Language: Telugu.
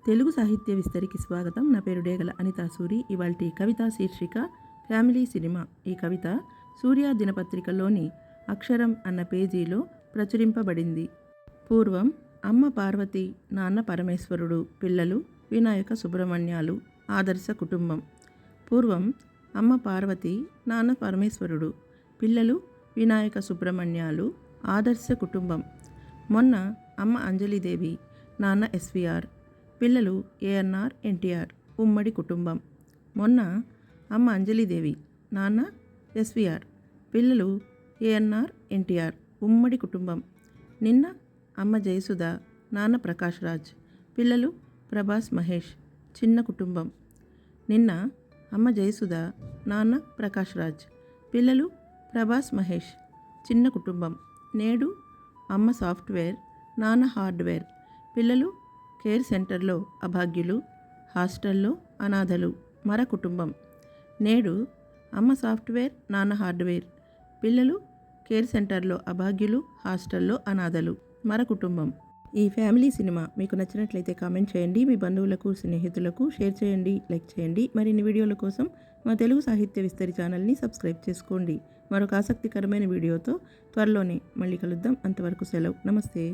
తెలుగు సాహిత్య విస్తరికి స్వాగతం. నా పేరు డేగల అనితా సూరి. ఇవాల్టి కవిత శీర్షిక ఫ్యామిలీ సినిమా. ఈ కవిత సూర్య దినపత్రికలోని అక్షరం అన్న పేజీలో ప్రచురింపబడింది. పూర్వం అమ్మ పార్వతి, నాన్న పరమేశ్వరుడు, పిల్లలు వినాయక సుబ్రహ్మణ్యాలు. ఆదర్శ కుటుంబం. పూర్వం అమ్మ పార్వతి, నాన్న పరమేశ్వరుడు, పిల్లలు వినాయక సుబ్రహ్మణ్యాలు. ఆదర్శ కుటుంబం. మొన్న అమ్మ అంజలిదేవి, నాన్న ఎస్విఆర్, పిల్లలు ఏఎన్ఆర్ ఎన్టీఆర్. ఉమ్మడి కుటుంబం. మొన్న అమ్మ అంజలిదేవి, నాన్న ఎస్విఆర్, పిల్లలు ఏఎన్ఆర్ ఎన్టీఆర్. ఉమ్మడి కుటుంబం. నిన్న అమ్మ జయసుధ, నాన్న ప్రకాష్ రాజ్, పిల్లలు ప్రభాస్ మహేష్. చిన్న కుటుంబం. నిన్న అమ్మ జయసుధ, నాన్న ప్రకాష్ రాజ్, పిల్లలు ప్రభాస్ మహేష్. చిన్న కుటుంబం. నేడు అమ్మ సాఫ్ట్వేర్, నాన్న హార్డ్వేర్, పిల్లలు కేర్ సెంటర్లో అభాగ్యులు, హాస్టల్లో అనాథలు. మర కుటుంబం. నేడు అమ్మ సాఫ్ట్వేర్, నాన్న హార్డ్వేర్, పిల్లలు కేర్ సెంటర్లో అభాగ్యులు, హాస్టల్లో అనాథలు. మర కుటుంబం. ఈ ఫ్యామిలీ సినిమా మీకు నచ్చినట్లయితే కామెంట్ చేయండి. మీ బంధువులకు, స్నేహితులకు షేర్ చేయండి, లైక్ చేయండి. మరిన్ని వీడియోల కోసం మా తెలుగు సాహిత్య విస్తరి ఛానల్ని సబ్స్క్రైబ్ చేసుకోండి. మరొక ఆసక్తికరమైన వీడియోతో త్వరలోనే మళ్ళీ కలుద్దాం. అంతవరకు సెలవు. నమస్తే.